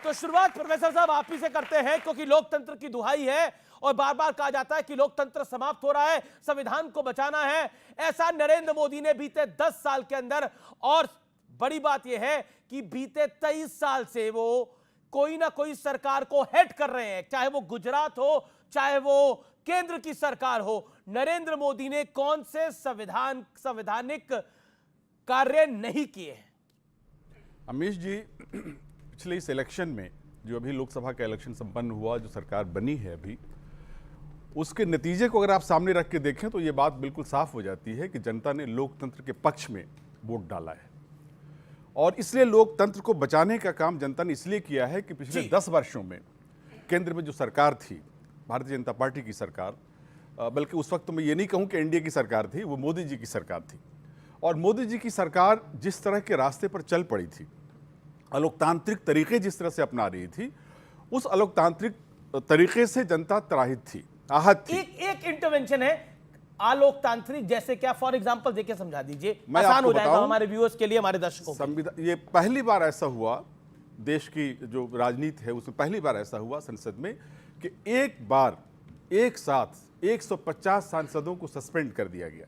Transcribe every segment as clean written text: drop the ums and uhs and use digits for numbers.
तो शुरुआत प्रोफेसर साहब आप ही से करते हैं, क्योंकि लोकतंत्र की दुहाई है और बार बार कहा जाता है कि लोकतंत्र समाप्त हो रहा है, संविधान को बचाना है। ऐसा नरेंद्र मोदी ने बीते 10 साल के अंदर, और बड़ी बात यह है कि बीते 23 साल से वो कोई ना कोई सरकार को हेड कर रहे हैं, चाहे वो गुजरात हो, चाहे वो केंद्र की सरकार हो। नरेंद्र मोदी ने कौन से संवैधानिक कार्य नहीं किए हैं? अमीश जी, पिछले इस इलेक्शन में जो अभी लोकसभा का इलेक्शन संपन्न हुआ, जो सरकार बनी है अभी, उसके नतीजे को अगर आप सामने रख के देखें तो ये बात बिल्कुल साफ हो जाती है कि जनता ने लोकतंत्र के पक्ष में वोट डाला है। और इसलिए लोकतंत्र को बचाने का काम जनता ने इसलिए किया है कि पिछले 10 वर्षों में केंद्र में जो सरकार थी, भारतीय जनता पार्टी की सरकार, बल्कि उस वक्त तो मैं ये नहीं कहूँ कि एनडीए की सरकार थी, वो मोदी जी की सरकार थी। और मोदी जी की सरकार जिस तरह के रास्ते पर चल पड़ी थी, अलोकतांत्रिक तरीके जिस तरह से अपना रही थी, उस अलोकतांत्रिक तरीके से जनता त्राहित थी, आहत थी। एक इंटरवेंशन है अलोकतांत्रिक, जैसे क्या? फॉर एग्जांपल देके समझा दीजिए, मैं आसान आपको हो जाएगा बताऊं, हमारे व्यूअर्स के लिए, हमारे दर्शकों के लिए। संविधान, ये पहली बार ऐसा हुआ, देश की जो राजनीति है उसमें पहली बार ऐसा हुआ संसद में कि एक बार एक साथ 150 सांसदों को सस्पेंड कर दिया गया।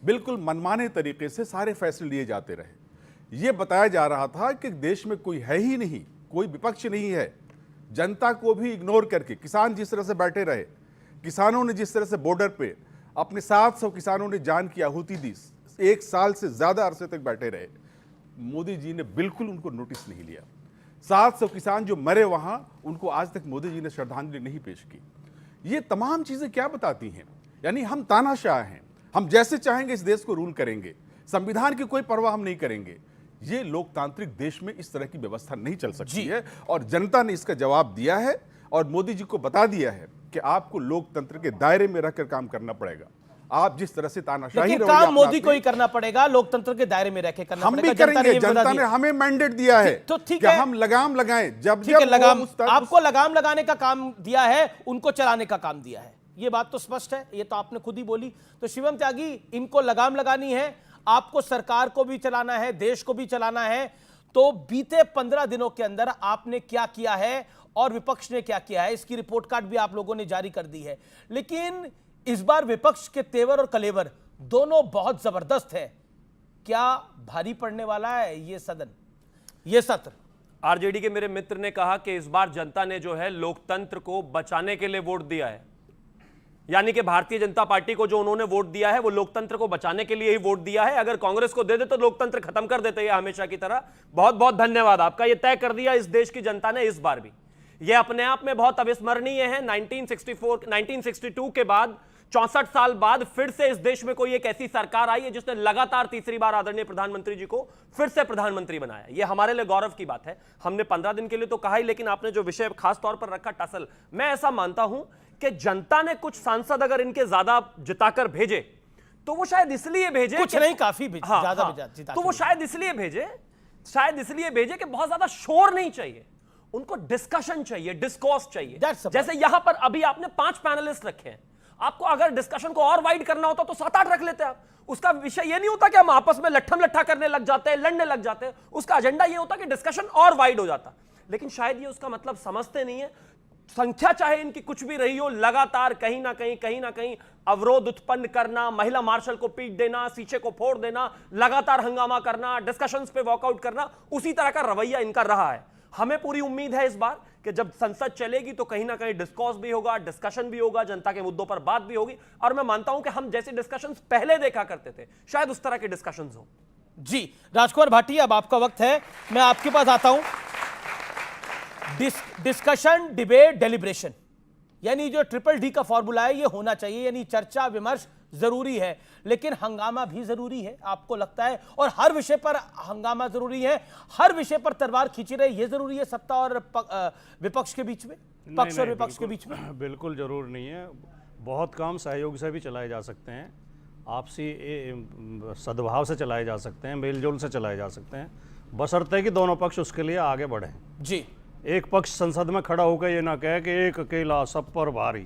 बिल्कुल मनमाने तरीके से सारे फैसले लिए जाते रहे। यह बताया जा रहा था कि देश में कोई है ही नहीं, कोई विपक्ष नहीं है। जनता को भी इग्नोर करके किसान जिस तरह से बैठे रहे, किसानों ने जिस तरह से बॉर्डर पे अपने 700 किसानों ने जान की आहुति दी, 1 साल से ज्यादा अरसे तक बैठे रहे, मोदी जी ने बिल्कुल उनको नोटिस नहीं लिया। 700 किसान जो मरे वहां, उनको आज तक मोदी जी ने श्रद्धांजलि नहीं पेश की। ये तमाम चीजें क्या बताती हैं? यानी हम तानाशाह हैं, हम जैसे चाहेंगे इस देश को रूल करेंगे, संविधान की कोई परवाह हम नहीं करेंगे। ये लोकतांत्रिक देश में इस तरह की व्यवस्था नहीं चल सकती है, और जनता ने इसका जवाब दिया है और मोदी जी को बता दिया है कि आपको लोकतंत्र के दायरे में रहकर काम करना पड़ेगा। आप जिस तरह से तानाशाही लेकिन काम मोदी को ही करना पड़ेगा, लोकतंत्र के दायरे में रहकर करना पड़ेगा। हम भी करेंगे, जनता ने हमें मैंडेट दिया है तो ठीक कि है, हम लगाम लगाएं। जब लगाम, आपको लगाम लगाने का काम दिया है, उनको चलाने का काम दिया है, ये बात तो स्पष्ट है, ये तो आपने खुद ही बोली। तो शिवम त्यागी, इनको लगाम लगानी है, आपको सरकार को भी चलाना है, देश को भी चलाना है। तो बीते 15 दिनों के अंदर आपने क्या किया है और विपक्ष ने क्या किया है, इसकी रिपोर्ट कार्ड भी आप लोगों ने जारी कर दी है। लेकिन इस बार विपक्ष के तेवर और कलेवर दोनों बहुत जबरदस्त है। क्या भारी पड़ने वाला है ये सदन, ये सत्र? आरजेडी के मेरे मित्र ने कहा कि इस बार जनता ने जो है लोकतंत्र को बचाने के लिए वोट दिया है, यानी कि भारतीय जनता पार्टी को जो उन्होंने वोट दिया है वो लोकतंत्र को बचाने के लिए ही वोट दिया है। अगर कांग्रेस को दे दे तो लोकतंत्र खत्म कर देते हैं हमेशा की तरह। बहुत बहुत धन्यवाद आपका, ये तय कर दिया इस देश की जनता ने इस बार भी। ये अपने आप में बहुत अविस्मरणीय है। 1962 के बाद 64 साल बाद फिर से इस देश में कोई एक ऐसी सरकार आई है जिसने लगातार तीसरी बार आदरणीय प्रधानमंत्री जी को फिर से प्रधानमंत्री बनाया। यह हमारे लिए गौरव की बात है। हमने 15 दिन के लिए तो कहा ही, लेकिन आपने जो विषय खास तौर पर रखा टसल, मैं ऐसा मानता हूं कि जनता ने कुछ सांसद अगर इनके ज्यादा जिताकर भेजे तो वो शायद इसलिए भेजे, कुछ नहीं, काफी ज्यादा जिता, तो वो शायद इसलिए भेजे कि बहुत ज्यादा शोर नहीं चाहिए, उनको डिस्कशन चाहिए, डिस्कोर्स चाहिए। जैसे यहां पर अभी आपने 5 पैनलिस्ट रखे हैं, आपको अगर डिस्कशन को और वाइड करना होता तो 7-8 रख लेते आप। उसका विषय ये नहीं होता कि हम आपस में लट्ठम लट्ठा करने लग जाते हैं, लड़ने लग जाते हैं। उसका एजेंडा ये होता कि डिस्कशन और वाइड हो जाता। लेकिन शायद ये उसका मतलब समझते नहीं है। संख्या चाहे इनकी कुछ भी रही हो, लगातार कहीं ना कहीं अवरोध उत्पन्न करना, महिला मार्शल को पीट देना, शीशे को फोड़ देना, लगातार हंगामा करना, डिस्कशंस पे वॉकआउट करना, उसी तरह का रवैया इनका रहा है। हमें पूरी उम्मीद है इस बार कि जब संसद चलेगी तो कहीं ना कहीं डिस्कोर्स भी होगा, डिस्कशन भी होगा, जनता के मुद्दों पर बात भी होगी। और मैं मानता हूं कि हम जैसे डिस्कशंस पहले देखा करते थे, शायद उस तरह के डिस्कशंस हो। जी, राजकुमार भाटी, अब आपका वक्त है, मैं आपके पास आता हूं। डिस्कशन, डिबेट, डेलिब्रेशन, यानी जो ट्रिपल-D का फॉर्मूला है ये होना चाहिए, यानी चर्चा विमर्श जरूरी है, लेकिन हंगामा भी जरूरी है, आपको लगता है? और हर विषय पर हंगामा जरूरी है, हर विषय पर तलवार खींची रहे ये जरूरी है सत्ता और विपक्ष के बीच में, पक्ष और विपक्ष के बीच में? बिल्कुल जरूर नहीं है। बहुत काम सहयोग से भी चलाए जा सकते हैं, आपसी सद्भाव से चलाए जा सकते हैं, मेलजोल से चलाए जा सकते हैं, बशर्ते कि दोनों पक्ष उसके लिए आगे बढ़ें। जी, एक पक्ष संसद में खड़ा होकर ये ना कहे कि एक अकेला सब पर भारी।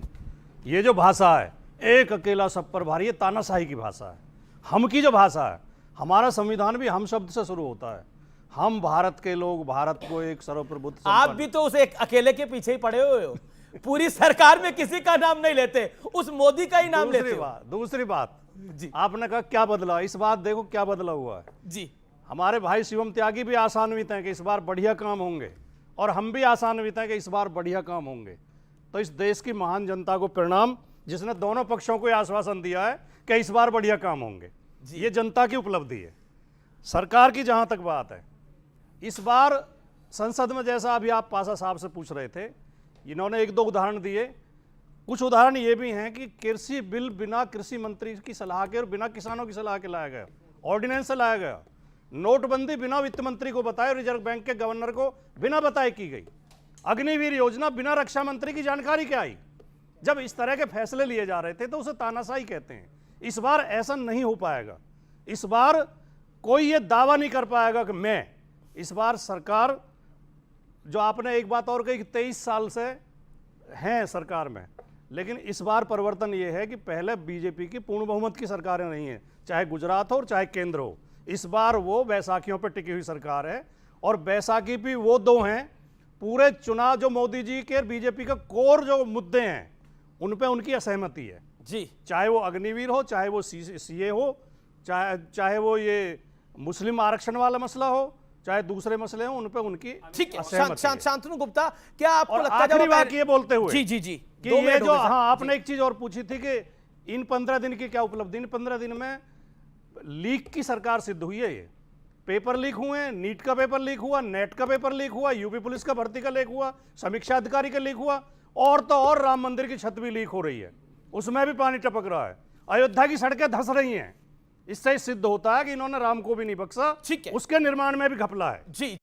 ये जो भाषा है, एक अकेला सब पर भारी, ये तानाशाही की भाषा है। हम की जो भाषा है, हमारा संविधान भी हम शब्द से शुरू होता है। हम भारत के लोग भारत को एक सर्वप्रभुत्व आप संपन्न- भी तो उस एक अकेले के पीछे ही पड़े हुए हो। पूरी सरकार में किसी का नाम नहीं लेते, उस मोदी का ही नाम लेते हो। दूसरी बात जी आपने कहा क्या बदला, इस बार देखो क्या बदला हुआ है। जी हमारे भाई शिवम त्यागी भी आशान्वित हैं कि इस बार बढ़िया काम होंगे, और हम भी आशान्वित हैं कि इस बार बढ़िया काम होंगे। तो इस देश की महान जनता को प्रणाम, जिसने दोनों पक्षों को यह आश्वासन दिया है कि इस बार बढ़िया काम होंगे। ये जनता की उपलब्धि है। सरकार की जहां तक बात है, इस बार संसद में, जैसा अभी आप पासा साहब से पूछ रहे थे, इन्होंने एक दो उदाहरण दिए। कुछ उदाहरण ये भी हैं कि कृषि बिल बिना कृषि मंत्री की सलाह के और बिना किसानों की सलाह के लाया गया, ऑर्डिनेंस से लाया गया। नोटबंदी बिना वित्त मंत्री को बताए, रिजर्व बैंक के गवर्नर को बिना बताए की गई। अग्निवीर योजना बिना रक्षा मंत्री की जानकारी के आई। जब इस तरह के फैसले लिए जा रहे थे तो उसे तानाशाही कहते हैं। इस बार ऐसा नहीं हो पाएगा। इस बार कोई ये दावा नहीं कर पाएगा कि मैं, इस बार सरकार, जो आपने एक बात और कही कि 23 साल से हैं सरकार में, लेकिन इस बार परिवर्तन ये है कि पहले बीजेपी की पूर्ण बहुमत की सरकारें नहीं हैं, चाहे गुजरात हो और चाहे केंद्र हो। इस बार वो बैसाखियों पर टिकी हुई सरकार है, और बैसाखी भी वो दो हैं। पूरे चुनाव जो मोदी जी के बीजेपी का कोर जो मुद्दे हैं, उन पे उनकी असहमति है। जी चाहे वो अग्निवीर हो, चाहे वो सीए हो, चाहे वो ये मुस्लिम आरक्षण वाला मसला हो, चाहे दूसरे मसले हो, उन पे उनकी ठीक है। असहमति है। शांतनु गुप्ता, क्या आपको और लगता है, आखिरी जब बात ये बोलते हुए जी जी जी कि 2 ये मिनट जो, हो गए साहब। हाँ, आपने एक चीज और पूछी थी कि इन 15 दिन की क्या उपलब्धि। इन 15 दिन में लीक की सरकार सिद्ध हुई है। ये पेपर लीक हुए हैं, नीट का पेपर लीक हुआ, नेट का पेपर लीक हुआ, यूपी पुलिस का भर्ती का लीक हुआ, समीक्षा अधिकारी का लीक हुआ, और तो और राम मंदिर की छत भी लीक हो रही है, उसमें भी पानी टपक रहा है, अयोध्या की सड़कें धंस रही हैं। इससे सिद्ध होता है कि इन्होंने राम को भी नहीं बख्शा, ठीक है। उसके निर्माण में भी घपला है। जी।